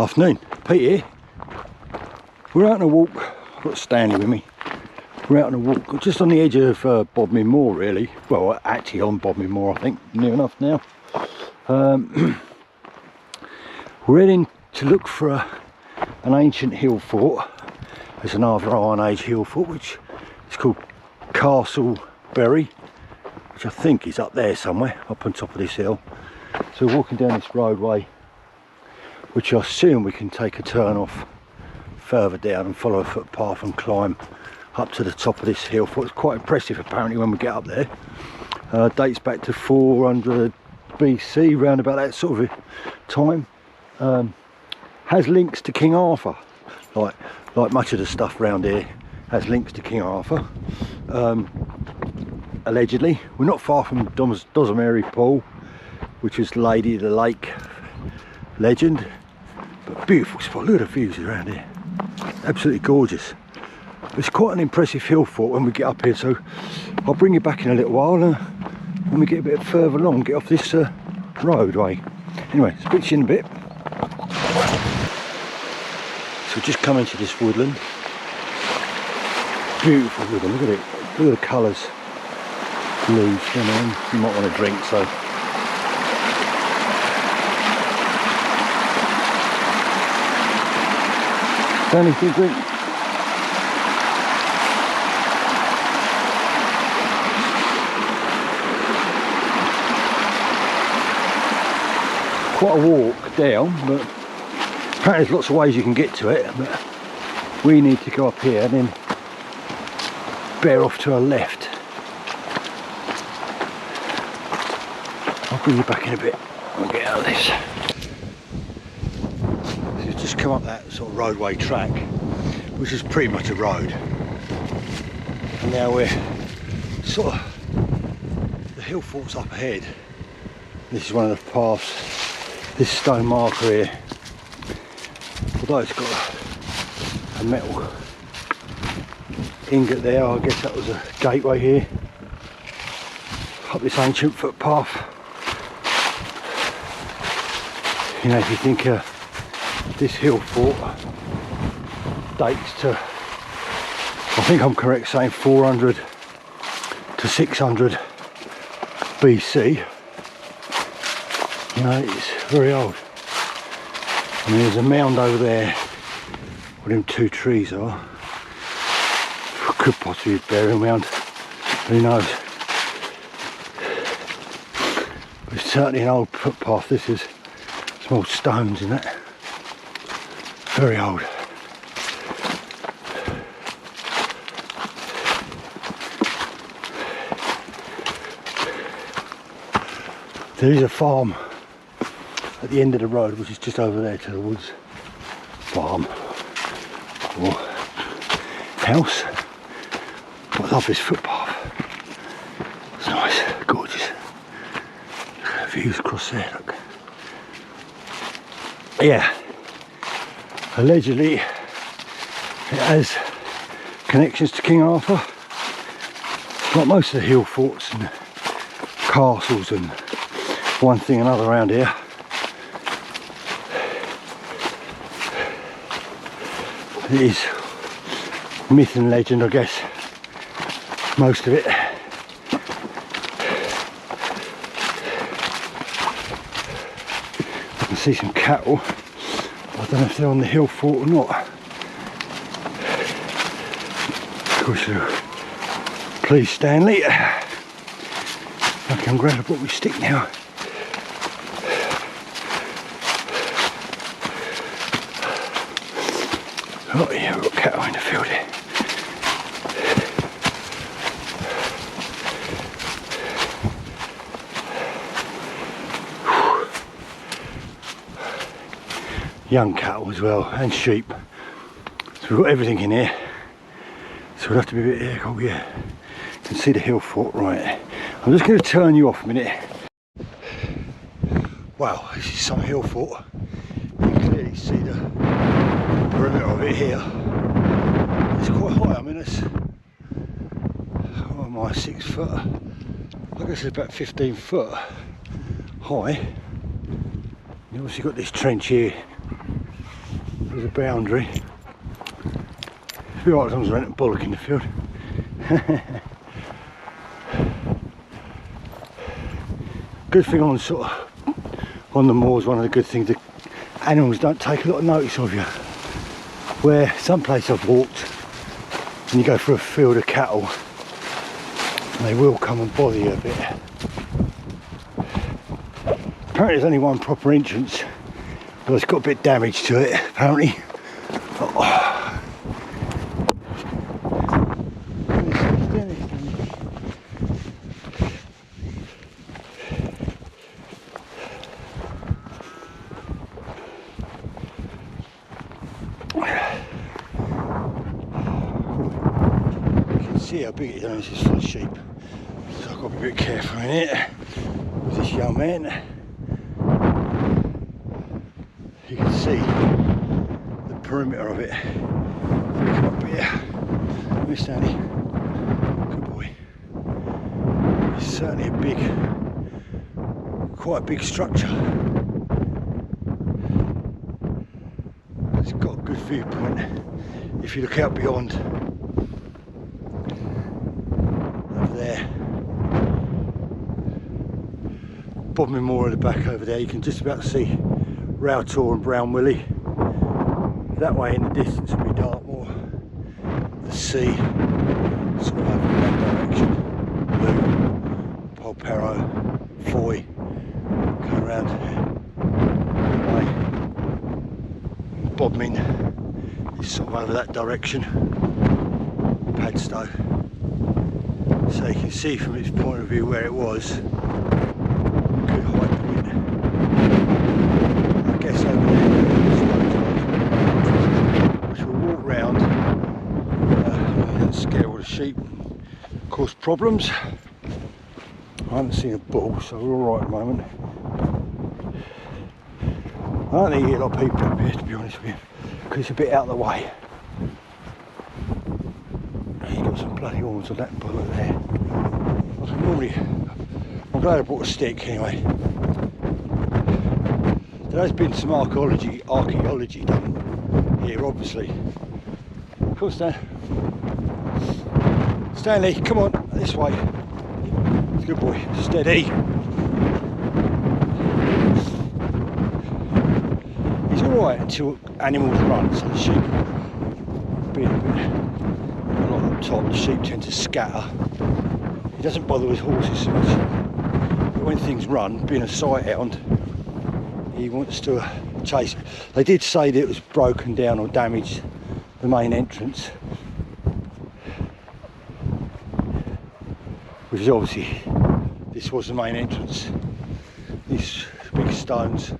Afternoon, Pete here. We're out on a walk. I've got Stanley with me. We're out on a walk just on the edge of Bodmin Moor, really. Well, actually on Bodmin Moor, I think, near enough now. We're heading to look for an ancient hill fort. There's another Iron Age hill fort, which is called Castle Berry, which I think is up there somewhere, up on top of this hill. So we're walking down this roadway, which I assume we can take a turn off further down and follow a footpath and climb up to the top of this hill fort. It's quite impressive apparently when we get up there. Dates back to 400 BC, round about that sort of time. Has links to King Arthur, like much of the stuff around here has links to King Arthur. Allegedly, we're not far from Dozamary Pool, which was Lady of the Lake legend. But beautiful spot. Look at the views around here, absolutely gorgeous. It's quite an impressive hill fort when we get up here, so I'll bring you back in a little while when we get a bit further along, get off this roadway. Anyway, speak to you in a bit. So just come into this woodland. Beautiful woodland, look at it, look at the colours. Leaves, you know, you might want to drink, so. Stanley, do you drink? Quite a walk down, but apparently there's lots of ways you can get to it, but we need to go up here and then bear off to our left. I'll bring you back in a bit and get out of this. So we've just come up that sort of roadway track, which is pretty much a road. And now we're sort of, the hill fort's up ahead. This is one of the paths. This stone marker here, although it's got a metal ingot there, I guess that was a gateway here up this ancient footpath. You know, if you think this hill fort dates to, I think I'm correct saying 400 to 600 BC. You know, it's very old. I mean, there's a mound over there where them two trees are. Could possibly be a burial mound, who knows. But it's certainly an old footpath. This is some old stones in that. Very old. There is a farm at the end of the road, which is just over there to the woods. Farm or house. I love this footpath. It's nice, gorgeous. Look at the views across there, look. Yeah, allegedly it has connections to King Arthur. Like most of the hill forts and castles and one thing and another around here. It is myth and legend, I guess, most of it. I can see some cattle. I don't know if they're on the hill fort or not. Of course, please, Stanley. I can grab a bottle of stick now. Oh yeah, we've got cattle in the field here. Young cattle as well, and sheep. So we've got everything in here. So we'll have to be a bit careful. Yeah, you can see the hill fort right. I'm just going to turn you off a minute. Wow, this is some hill fort. You can clearly see the perimeter of it here. It's quite high. I mean, it's, what am I, 6 foot? I guess it's about 15 foot high. You obviously got this trench here There's a boundary. Feel like as long as there ain't a bollock in the field. Good thing on sort of on the moors, one of the good things, the animals don't take a lot of notice of you. Where some place I've walked and you go through a field of cattle and they will come and bother you a bit. Apparently there's only one proper entrance, but it's got a bit of damage to it apparently. Oh. See how big it is. I mean, this is full of sheep, so I've got to be a bit careful in it with this young man. You can see the perimeter of it. Come up here. Where's Stanley? Good boy. It's certainly quite a big structure. It's got a good viewpoint if you look out beyond. There, Bodmin Moor at the back over there. You can just about see Routor and Brown Willie. That way in the distance will be Dartmoor, the sea, sort of over in that direction. Blue, Polperro, Foy, come around that way. Bodmin is sort of over that direction. Padstow. So you can see from its point of view where it was. Good height point. I guess over there, which we'll walk round. Don't scare all the sheep, cause problems. I haven't seen a bull, so we're all right at the moment. I don't think you get a lot of people up here, to be honest with you, because it's a bit out of the way. You've got some bloody horns on that bullet there. I'm glad I brought a stick anyway. There has been some archaeology done here, obviously. Come on, Stan. Stanley, come on, this way. Good boy, steady. He's alright until animals run, so the sheep being a lot up top, the sheep tend to scatter. He doesn't bother with horses so much, but when things run, being a sight hound, he wants to chase. They did say that it was broken down or damaged, the main entrance, which is obviously, this was the main entrance. These big stones,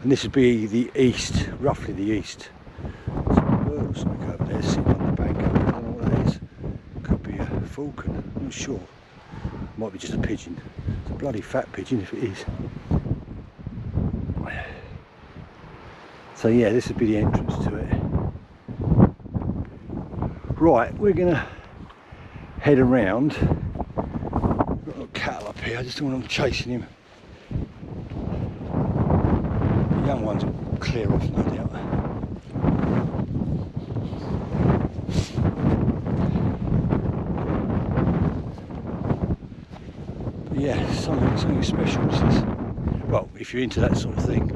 and this would be the east, roughly the east. There's a bird or something over there sitting on the bank. I don't know what that is. Could be a falcon, I'm not sure. Might be just a pigeon. It's a bloody fat pigeon if it is. So yeah, this would be the entrance to it. Right, we're gonna head around. We've got a cattle up here, I just don't want them chasing him. The young ones will clear off, no doubt. But yeah, something special. Well, if you're into that sort of thing,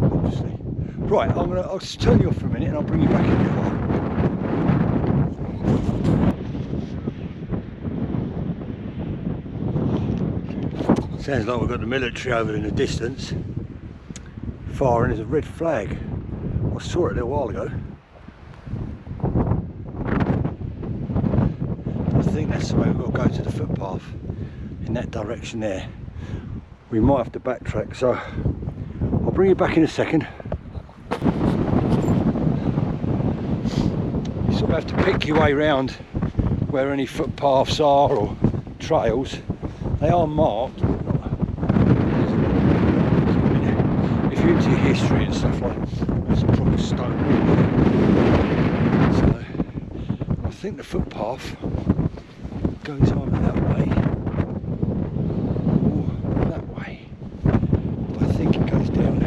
obviously. Right, I'll just turn you off for a minute and I'll bring you back in a while. Sounds like we've got the military over in the distance. Far in, there's a red flag. I saw it a little while ago. I think that's the way we've got to go to the footpath, in that direction there. We might have to backtrack, so I'll bring you back in a second. You sort of have to pick your way around where any footpaths are or trails. They are marked. If you're into history and stuff like that, there's a proper stone wall. So I think the footpath goes either that way or that way. But I think it goes down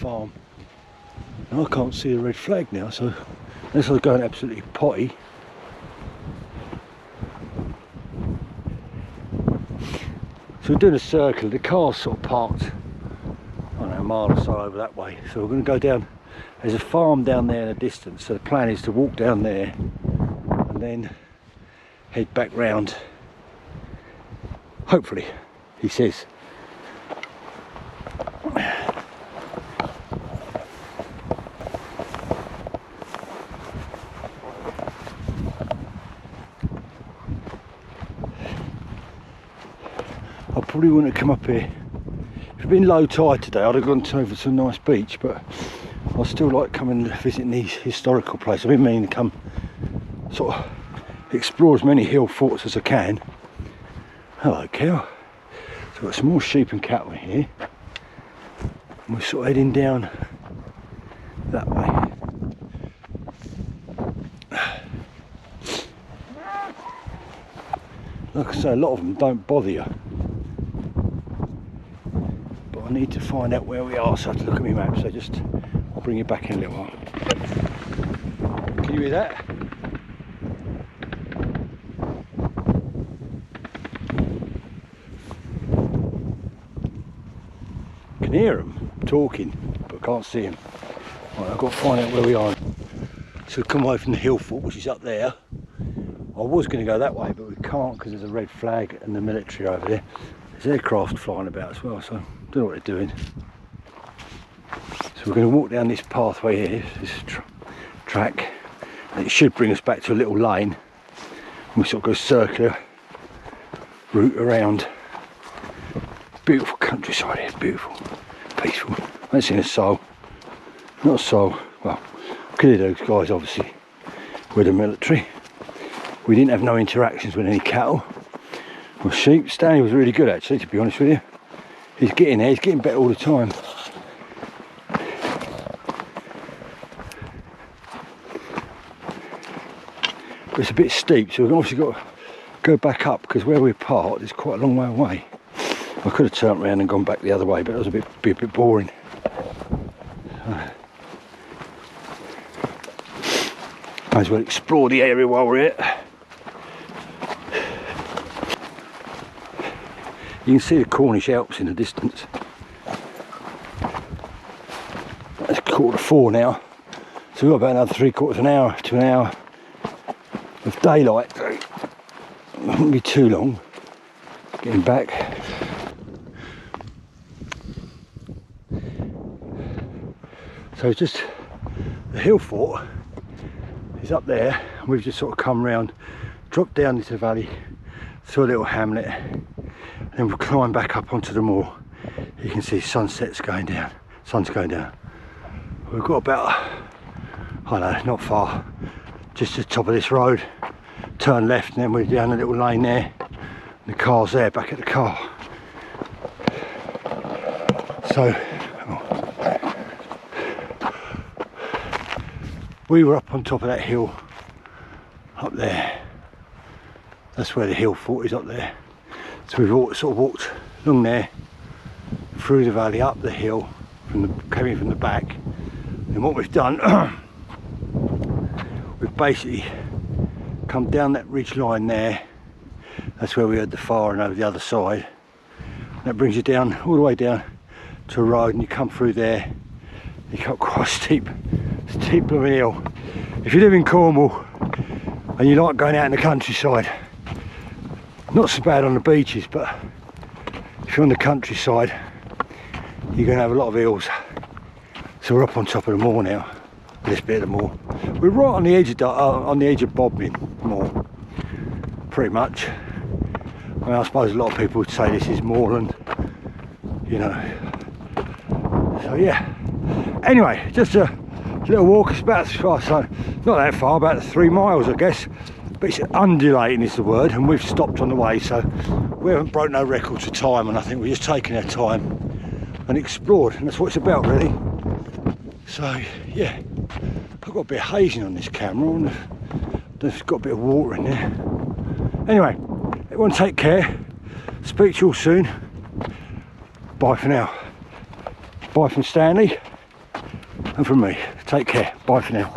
farm. And I can't see the red flag now, so unless I was going absolutely potty. So we're doing a circle. The car's sort of parked, I don't know, a mile or so over that way. So we're going to go down. There's a farm down there in the distance. So the plan is to walk down there and then head back round. Hopefully, he says. I probably wouldn't have come up here. If it'd been low tide today, I'd have gone over to a nice beach, but I still like coming and visiting these historical places. I've been meaning to come sort of explore as many hill forts as I can. Hello, cow. So we've got some more sheep and cattle here. And we're sort of heading down that way. Like I say, a lot of them don't bother you. But I need to find out where we are, so I have to look at my map. So just, I'll bring you back in a little while. Can you hear that? I can hear them talking, but I can't see them. Right, I've got to find out where we are. So we've come away from the Hillfort, which is up there. I was going to go that way, but we can't because there's a red flag and the military over there. There's aircraft flying about as well, so I don't know what they're doing. So we're going to walk down this pathway here, this track, and it should bring us back to a little lane. And we sort of go circular route around. Beautiful countryside here, beautiful, peaceful. I haven't seen a soul, not a soul. Well, could have those guys obviously with the military. We didn't have no interactions with any cattle or sheep. Stanley was really good actually, to be honest with you. He's getting there, he's getting better all the time. But it's a bit steep, so we've obviously got to go back up because where we're parked is quite a long way away. I could have turned around and gone back the other way, but it was a bit boring. Might as well explore the area while we're here. You can see the Cornish Alps in the distance. It's 4:15 now, so we've got about another 3/4 an hour to an hour of daylight. So it won't be too long getting back. So it's just the Hillfort is up there, and we've just sort of come round, dropped down into the valley to a little hamlet. Then we'll climb back up onto the moor. You can see sunset's going down, sun's going down. We've got about, I don't know, not far, just at the top of this road. Turn left and then we're down a little lane there. And the car's there, back at the car. So, we were up on top of that hill, up there. That's where the Hillfort is, up there. So we've sort of walked along there, through the valley, up the hill, coming from the back. And what we've done, we've basically come down that ridge line there. That's where we had the fire, and over the other side. And that brings you down, all the way down to a road, and you come through there. You got quite a steep blooming hill. If you live in Cornwall and you like going out in the countryside, not so bad on the beaches, but if you're on the countryside, you're going to have a lot of hills. So we're up on top of the moor now, this bit of the moor. We're right on the edge of Bodmin Moor, pretty much. I mean, I suppose a lot of people would say this is moorland, you know. So yeah. Anyway, just a little walk. It's about, so not that far, about 3 miles, I guess. But it's undulating is the word, and we've stopped on the way, so we haven't broken no records for time, and I think we're just taking our time and explored, and that's what it's about, really. So yeah, I've got a bit of hazing on this camera, and there's got a bit of water in there. Anyway, everyone take care. Speak to you all soon. Bye for now. Bye from Stanley. And from me, take care. Bye for now.